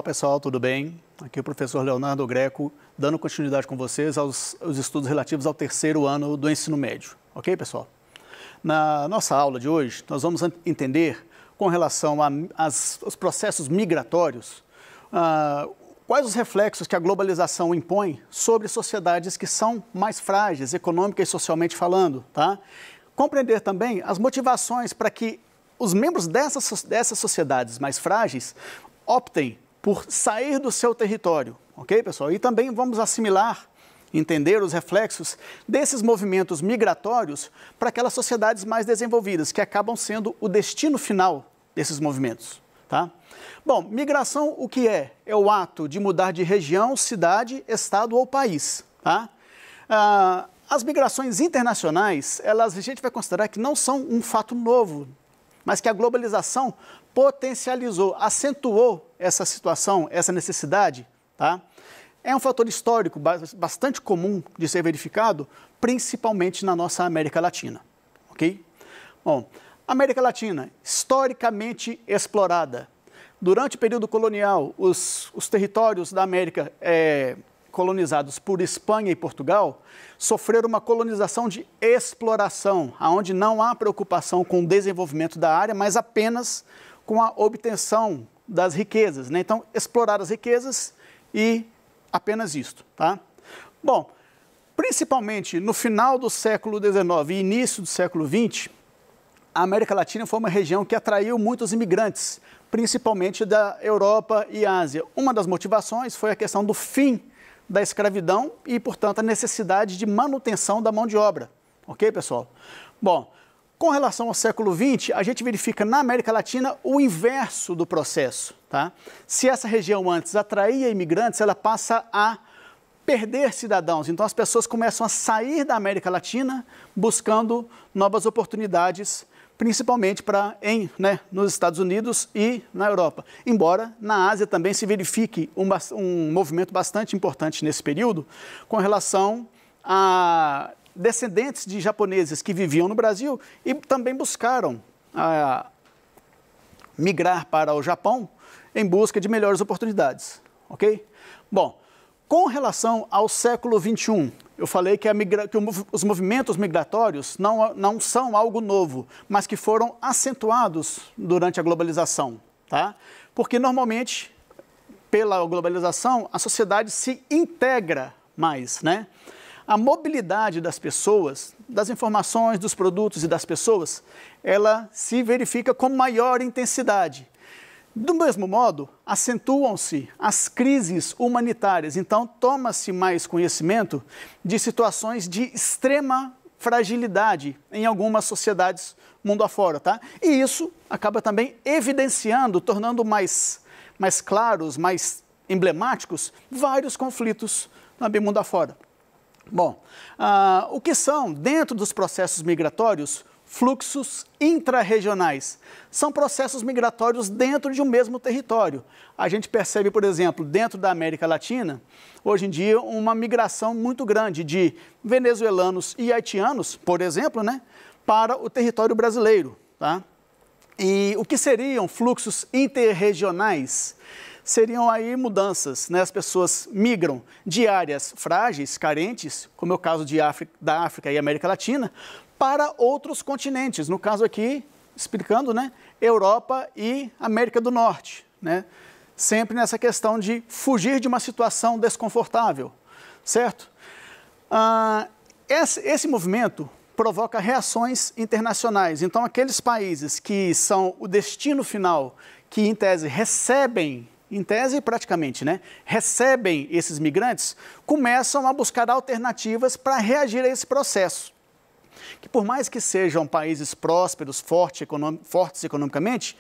pessoal, tudo bem? Aqui é o professor Leonardo Greco, dando continuidade com vocês aos estudos relativos ao terceiro ano do ensino médio. Ok, pessoal? Na nossa aula de hoje, nós vamos entender, com relação aos processos migratórios, quais os reflexos que a globalização impõe sobre sociedades que são mais frágeis, econômica e socialmente falando, tá? Compreender também as motivações para que os membros dessas sociedades mais frágeis optem por sair do seu território, ok, pessoal? E também vamos assimilar, entender os reflexos desses movimentos migratórios para aquelas sociedades mais desenvolvidas, que acabam sendo o destino final desses movimentos, tá? Bom, migração o que é? É o ato de mudar de região, cidade, estado ou país, tá? As migrações internacionais, a gente vai considerar que não são um fato novo, mas que a globalização potencializou, acentuou essa situação, essa necessidade, tá? É um fator histórico bastante comum de ser verificado, principalmente na nossa América Latina, ok? Bom, América Latina, historicamente explorada. Durante o período colonial, os territórios da América colonizados por Espanha e Portugal sofreram uma colonização de exploração, onde não há preocupação com o desenvolvimento da área, mas apenas com a obtenção das riquezas, né? Então, explorar as riquezas e apenas isto, tá? Bom, principalmente no final do século XIX e início do século XX, a América Latina foi uma região que atraiu muitos imigrantes, principalmente da Europa e Ásia. Uma das motivações foi a questão do fim da escravidão e, portanto, a necessidade de manutenção da mão de obra. Ok, pessoal? Bom, com relação ao século XX, a gente verifica na América Latina o inverso do processo, tá? Se essa região antes atraía imigrantes, ela passa a perder cidadãos. Então, as pessoas começam a sair da América Latina buscando novas oportunidades, principalmente nos Estados Unidos e na Europa. Embora na Ásia também se verifique um movimento bastante importante nesse período com relação a descendentes de japoneses que viviam no Brasil e também buscaram migrar para o Japão em busca de melhores oportunidades, ok? Bom, com relação ao século XXI, eu falei que os movimentos migratórios não são algo novo, mas que foram acentuados durante a globalização, tá? Porque normalmente, pela globalização, a sociedade se integra mais, né? A mobilidade das pessoas, das informações, dos produtos e das pessoas, ela se verifica com maior intensidade. Do mesmo modo, acentuam-se as crises humanitárias, então toma-se mais conhecimento de situações de extrema fragilidade em algumas sociedades mundo afora, tá? E isso acaba também evidenciando, tornando mais claros, mais emblemáticos, vários conflitos também mundo afora. Bom, o que são, dentro dos processos migratórios, fluxos intrarregionais? São processos migratórios dentro de um mesmo território. A gente percebe, por exemplo, dentro da América Latina, hoje em dia, uma migração muito grande de venezuelanos e haitianos, por exemplo, né, para o território brasileiro, tá? E o que seriam fluxos interregionais? Seriam aí mudanças, né? As pessoas migram de áreas frágeis, carentes, como é o caso da África e América Latina, para outros continentes, no caso aqui, explicando, né, Europa e América do Norte, né? Sempre nessa questão de fugir de uma situação desconfortável, certo? Esse movimento provoca reações internacionais. Então, aqueles países que são o destino final, que em tese recebem, em tese praticamente, né, recebem esses migrantes, começam a buscar alternativas para reagir a esse processo. Que por mais que sejam países prósperos, fortes economicamente,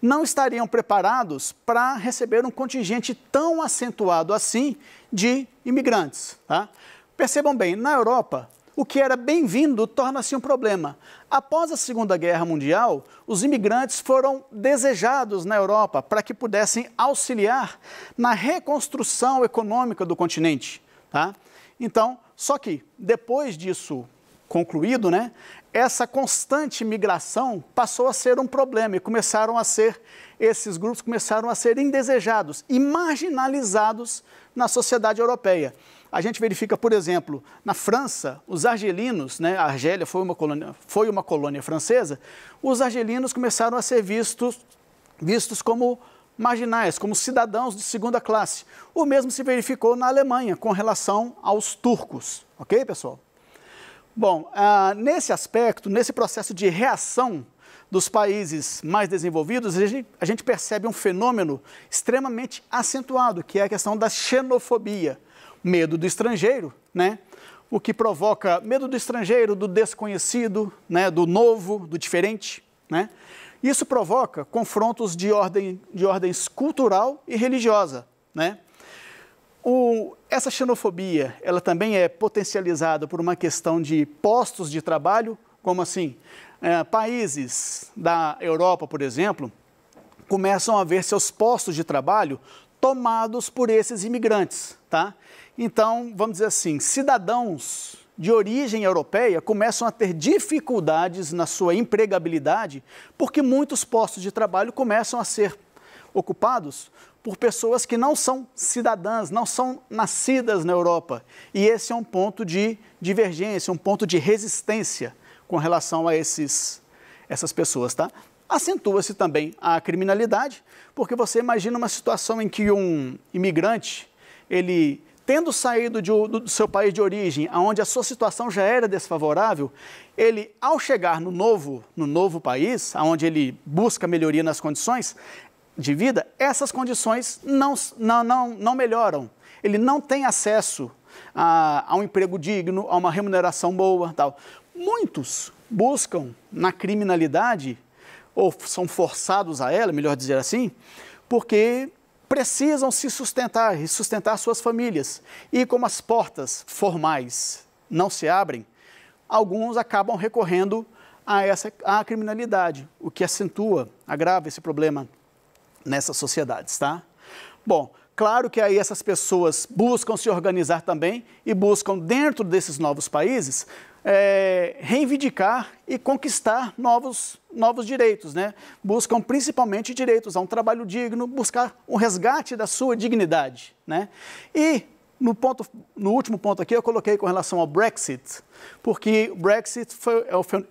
não estariam preparados para receber um contingente tão acentuado assim de imigrantes, tá? Percebam bem, na Europa, o que era bem-vindo torna-se um problema. Após a Segunda Guerra Mundial, os imigrantes foram desejados na Europa para que pudessem auxiliar na reconstrução econômica do continente, tá? Então, só que depois disso concluído, né, essa constante migração passou a ser um problema e esses grupos começaram a ser indesejados e marginalizados na sociedade europeia. A gente verifica, por exemplo, na França, os argelinos, né, a Argélia foi uma colônia francesa, os argelinos começaram a ser vistos como marginais, como cidadãos de segunda classe. O mesmo se verificou na Alemanha com relação aos turcos, ok, pessoal? Bom, nesse aspecto, nesse processo de reação dos países mais desenvolvidos, a gente percebe um fenômeno extremamente acentuado, que é a questão da xenofobia, medo do estrangeiro, né? O que provoca medo do estrangeiro, do desconhecido, né? Do novo, do diferente, né? Isso provoca confrontos de ordens cultural e religiosa, né? Essa xenofobia, ela também é potencializada por uma questão de postos de trabalho, como assim, países da Europa, por exemplo, começam a ver seus postos de trabalho tomados por esses imigrantes, tá? Então, vamos dizer assim, cidadãos de origem europeia começam a ter dificuldades na sua empregabilidade, porque muitos postos de trabalho começam a ser ocupados por pessoas que não são cidadãs, não são nascidas na Europa. E esse é um ponto de divergência, um ponto de resistência com relação a essas pessoas, tá? Acentua-se também a criminalidade, porque você imagina uma situação em que um imigrante, ele tendo saído do seu país de origem, onde a sua situação já era desfavorável, ele, ao chegar no novo país, onde ele busca melhoria nas condições de vida, essas condições não melhoram. Ele não tem acesso a um emprego digno, a uma remuneração boa, tal. Muitos buscam na criminalidade, ou são forçados a ela, melhor dizer assim, porque precisam se sustentar e sustentar suas famílias. E como as portas formais não se abrem, alguns acabam recorrendo à criminalidade, o que agrava esse problema nessas sociedades, tá? Bom, claro que aí essas pessoas buscam se organizar também e buscam, dentro desses novos países, reivindicar e conquistar novos direitos, né? Buscam principalmente direitos a um trabalho digno, buscar um resgate da sua dignidade, né? E no último ponto aqui eu coloquei com relação ao Brexit, porque o Brexit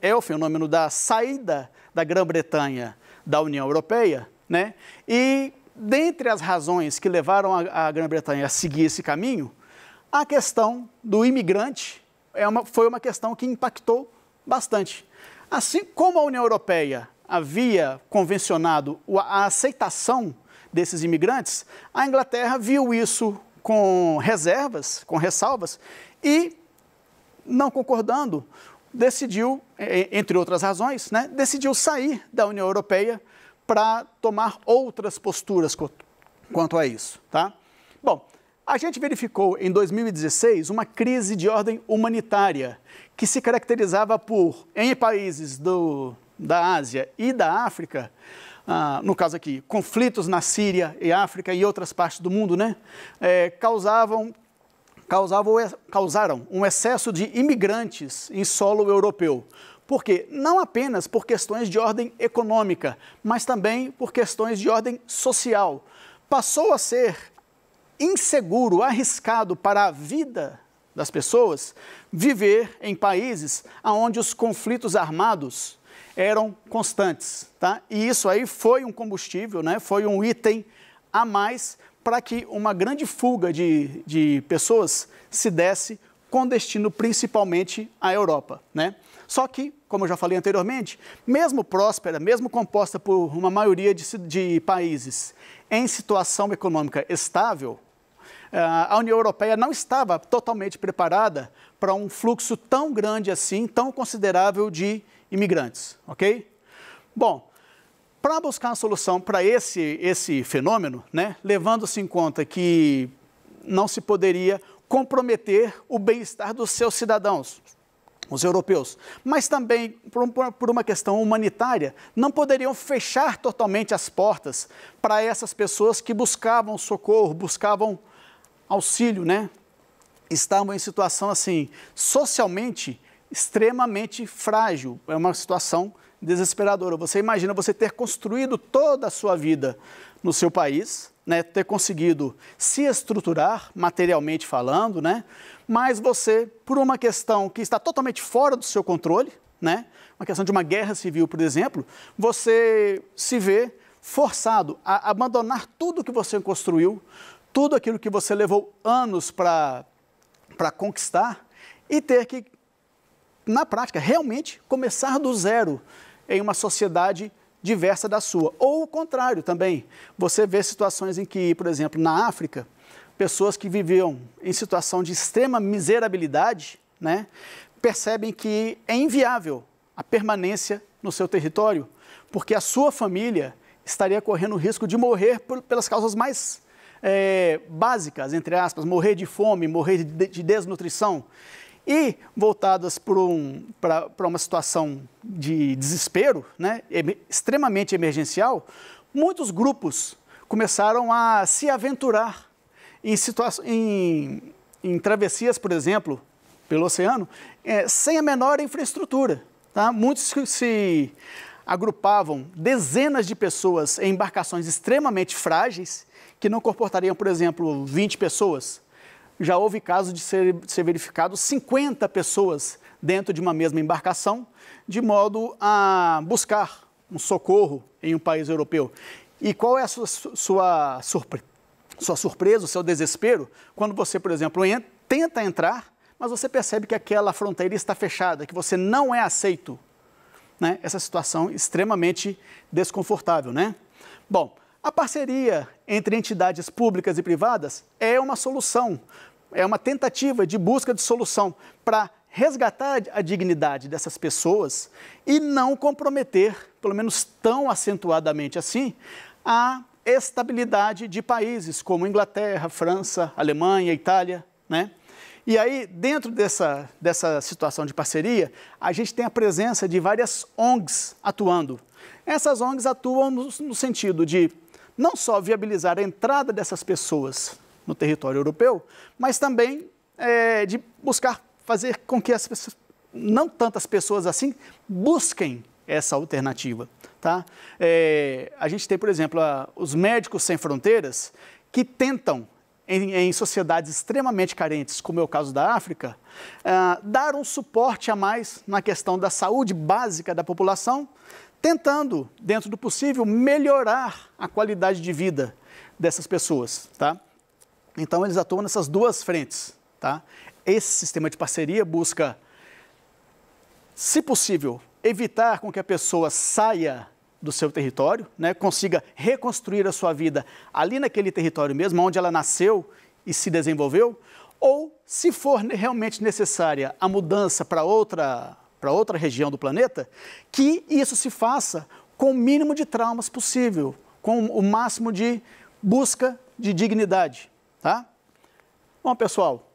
é o fenômeno da saída da Grã-Bretanha da União Europeia, né? E dentre as razões que levaram a Grã-Bretanha a seguir esse caminho, a questão do imigrante foi uma questão que impactou bastante. Assim como a União Europeia havia convencionado a aceitação desses imigrantes, a Inglaterra viu isso com ressalvas, e, não concordando, decidiu, entre outras razões, né, decidiu sair da União Europeia para tomar outras posturas quanto a isso, tá? Bom, a gente verificou em 2016 uma crise de ordem humanitária que se caracterizava em países da Ásia e da África, no caso aqui, conflitos na Síria e África e outras partes do mundo, né, causaram um excesso de imigrantes em solo europeu. Por quê? Não apenas por questões de ordem econômica, mas também por questões de ordem social. Passou a ser inseguro, arriscado para a vida das pessoas viver em países onde os conflitos armados eram constantes, tá? E isso aí foi um combustível, né? Foi um item a mais para que uma grande fuga de pessoas se desse com destino principalmente à Europa, né? Só que, como eu já falei anteriormente, mesmo próspera, mesmo composta por uma maioria de países em situação econômica estável, a União Europeia não estava totalmente preparada para um fluxo tão grande assim, tão considerável de imigrantes, ok? Bom, para buscar uma solução para esse fenômeno, né, levando-se em conta que não se poderia comprometer o bem-estar dos seus cidadãos, os europeus, mas também por uma questão humanitária, não poderiam fechar totalmente as portas para essas pessoas que buscavam socorro, buscavam auxílio, né? Estavam em situação assim, socialmente extremamente frágil, é uma situação desesperadora. Você imagina você ter construído toda a sua vida no seu país, né, ter conseguido se estruturar, materialmente falando, né, mas você, por uma questão que está totalmente fora do seu controle, né, uma questão de uma guerra civil, por exemplo, você se vê forçado a abandonar tudo que você construiu, tudo aquilo que você levou anos para conquistar e ter que, na prática, realmente começar do zero em uma sociedade diversa da sua. Ou o contrário também. Você vê situações em que, por exemplo, na África, pessoas que viviam em situação de extrema miserabilidade, né, percebem que é inviável a permanência no seu território, porque a sua família estaria correndo o risco de morrer pelas causas mais básicas, entre aspas, morrer de fome, morrer de desnutrição. E voltadas para uma situação de desespero, né, extremamente emergencial, muitos grupos começaram a se aventurar em travessias, por exemplo, pelo oceano, sem a menor infraestrutura. Tá? Muitos se agrupavam, dezenas de pessoas em embarcações extremamente frágeis, que não comportariam, por exemplo, 20 pessoas. Já houve casos de ser verificado 50 pessoas dentro de uma mesma embarcação, de modo a buscar um socorro em um país europeu. E qual é a sua surpresa, o seu desespero, quando você, por exemplo, tenta entrar, mas você percebe que aquela fronteira está fechada, que você não é aceito, né? Essa situação extremamente desconfortável, né? Bom, a parceria entre entidades públicas e privadas é uma solução, é uma tentativa de busca de solução para resgatar a dignidade dessas pessoas e não comprometer, pelo menos tão acentuadamente assim, a estabilidade de países como Inglaterra, França, Alemanha, Itália, né? E aí, dentro dessa situação de parceria, a gente tem a presença de várias ONGs atuando. Essas ONGs atuam no sentido de não só viabilizar a entrada dessas pessoas no território europeu, mas também de buscar fazer com que não tantas pessoas assim busquem essa alternativa. Tá? A gente tem, por exemplo, os Médicos Sem Fronteiras, que tentam, em sociedades extremamente carentes, como é o caso da África, dar um suporte a mais na questão da saúde básica da população, tentando, dentro do possível, melhorar a qualidade de vida dessas pessoas. Tá? Então, eles atuam nessas duas frentes. Tá? Esse sistema de parceria busca, se possível, evitar com que a pessoa saia do seu território, né, consiga reconstruir a sua vida ali naquele território mesmo, onde ela nasceu e se desenvolveu, ou, se for realmente necessária a mudança para outra região do planeta, que isso se faça com o mínimo de traumas possível, com o máximo de busca de dignidade. Tá? Bom, pessoal,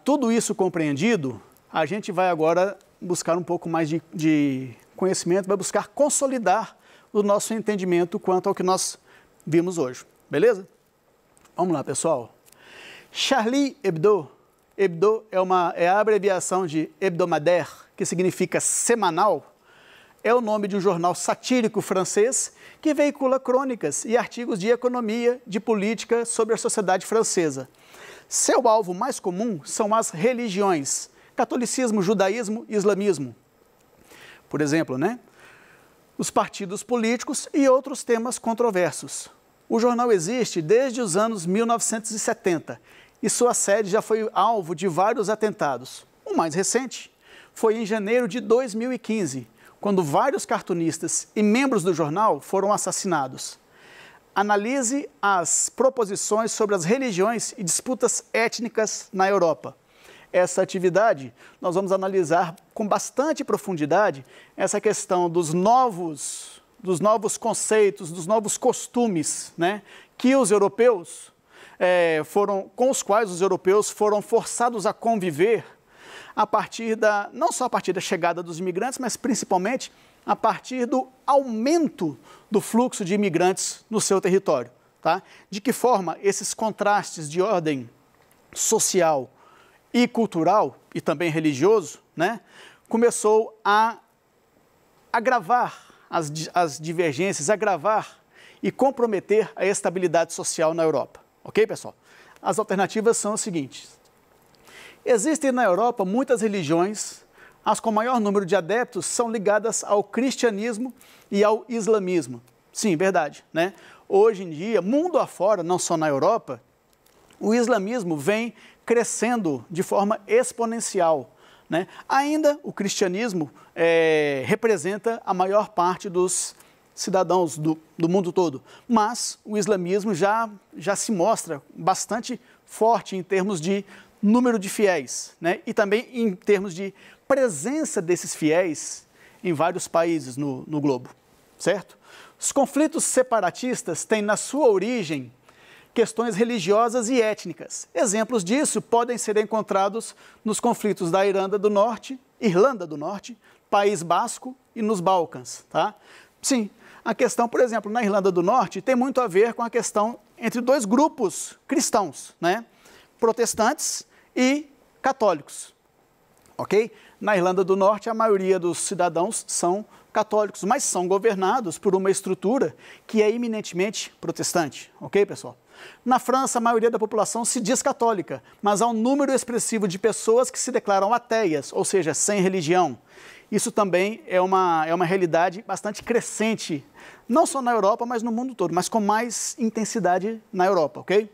tudo isso compreendido, a gente vai agora buscar um pouco mais de conhecimento, vai buscar consolidar o nosso entendimento quanto ao que nós vimos hoje. Beleza? Vamos lá, pessoal. Charlie Hebdo. Hebdo é a abreviação de hebdomadaire, que significa semanal. É o nome de um jornal satírico francês que veicula crônicas e artigos de economia, de política sobre a sociedade francesa. Seu alvo mais comum são as religiões, catolicismo, judaísmo e islamismo. Por exemplo, né? Os partidos políticos e outros temas controversos. O jornal existe desde os anos 1970 e sua sede já foi alvo de vários atentados. O mais recente foi em janeiro de 2015, quando vários cartunistas e membros do jornal foram assassinados. Analise as proposições sobre as religiões e disputas étnicas na Europa. Essa atividade, nós vamos analisar com bastante profundidade essa questão dos novos conceitos, dos novos costumes, né, que os europeus com os quais os europeus foram forçados a conviver não só a partir da chegada dos imigrantes, mas principalmente a partir do aumento do fluxo de imigrantes no seu território. Tá? De que forma esses contrastes de ordem social e cultural, e também religioso, né, começou a agravar as divergências, agravar e comprometer a estabilidade social na Europa. Ok, pessoal? As alternativas são as seguintes. Existem na Europa muitas religiões, as com maior número de adeptos são ligadas ao cristianismo e ao islamismo. Sim, verdade, né? Hoje em dia, mundo afora, não só na Europa, o islamismo vem crescendo de forma exponencial, né? Ainda o cristianismo representa a maior parte dos cidadãos do mundo todo, mas o islamismo já se mostra bastante forte em termos de número de fiéis, né? E também em termos de presença desses fiéis em vários países no globo, certo? Os conflitos separatistas têm na sua origem questões religiosas e étnicas. Exemplos disso podem ser encontrados nos conflitos da Irlanda do Norte, País Basco e nos Balcãs, tá? Sim, a questão, por exemplo, na Irlanda do Norte tem muito a ver com a questão entre dois grupos cristãos, né? Protestantes e católicos, ok? Na Irlanda do Norte, a maioria dos cidadãos são católicos, mas são governados por uma estrutura que é eminentemente protestante, ok, pessoal? Na França, a maioria da população se diz católica, mas há um número expressivo de pessoas que se declaram ateias, ou seja, sem religião. Isso também é uma realidade bastante crescente, não só na Europa, mas no mundo todo, mas com mais intensidade na Europa, ok?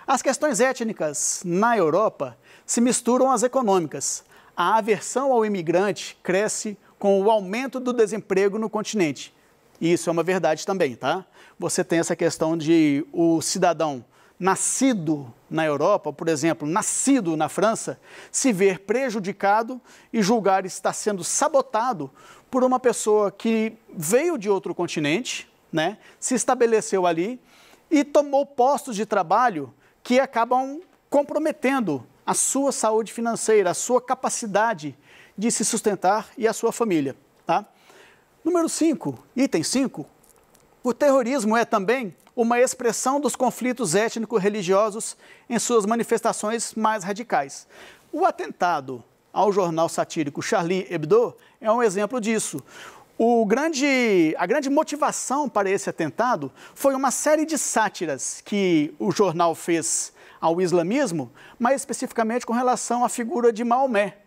As questões étnicas na Europa se misturam às econômicas. A aversão ao imigrante cresce com o aumento do desemprego no continente. E isso é uma verdade também, tá? Você tem essa questão de o cidadão nascido na Europa, por exemplo, nascido na França, se ver prejudicado e julgar estar sendo sabotado por uma pessoa que veio de outro continente, né, se estabeleceu ali e tomou postos de trabalho que acabam comprometendo a sua saúde financeira, a sua capacidade de se sustentar e a sua família, tá? Número 5, item 5, o terrorismo é também uma expressão dos conflitos étnico-religiosos em suas manifestações mais radicais. O atentado ao jornal satírico Charlie Hebdo é um exemplo disso. A grande motivação para esse atentado foi uma série de sátiras que o jornal fez ao islamismo, mais especificamente com relação à figura de Maomé,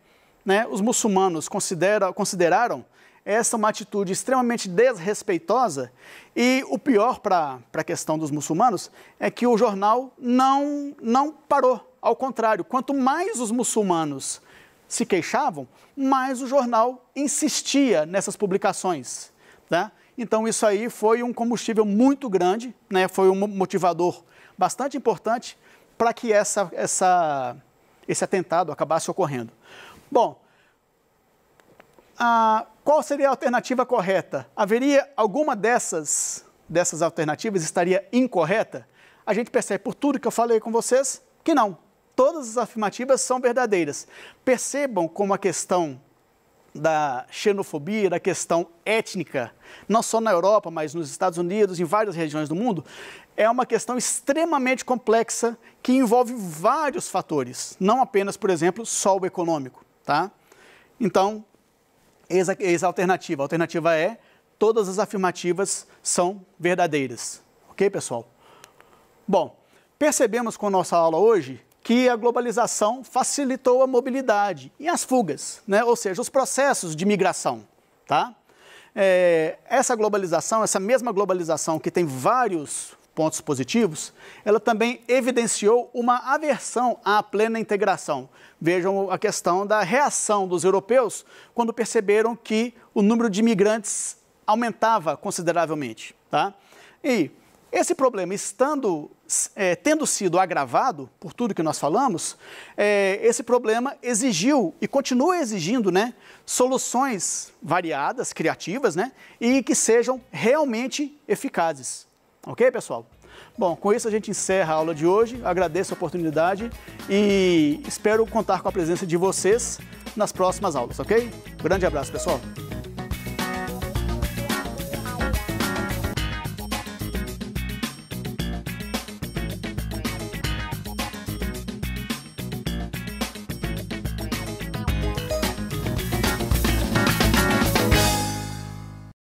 né? Os muçulmanos consideraram essa uma atitude extremamente desrespeitosa e o pior para a questão dos muçulmanos é que o jornal não parou. Ao contrário, quanto mais os muçulmanos se queixavam, mais o jornal insistia nessas publicações, tá? Então isso aí foi um combustível muito grande, né? Foi um motivador bastante importante para que esse atentado acabasse ocorrendo. Bom, qual seria a alternativa correta? Haveria alguma dessas alternativas estaria incorreta? A gente percebe por tudo que eu falei com vocês que não. Todas as afirmativas são verdadeiras. Percebam como a questão da xenofobia, da questão étnica, não só na Europa, mas nos Estados Unidos, em várias regiões do mundo, é uma questão extremamente complexa que envolve vários fatores, não apenas, por exemplo, só o econômico, tá? Então, eis a alternativa. A alternativa é, todas as afirmativas são verdadeiras. Ok, pessoal? Bom, percebemos com a nossa aula hoje que a globalização facilitou a mobilidade e as fugas, né? Ou seja, os processos de migração, tá? Essa globalização, essa mesma globalização que tem vários pontos positivos, ela também evidenciou uma aversão à plena integração. Vejam a questão da reação dos europeus quando perceberam que o número de imigrantes aumentava consideravelmente, tá? E esse problema tendo sido agravado por tudo que nós falamos, esse problema exigiu e continua exigindo, né, soluções variadas, criativas, né, e que sejam realmente eficazes. Ok, pessoal? Bom, com isso a gente encerra a aula de hoje. Agradeço a oportunidade e espero contar com a presença de vocês nas próximas aulas, ok? Grande abraço, pessoal!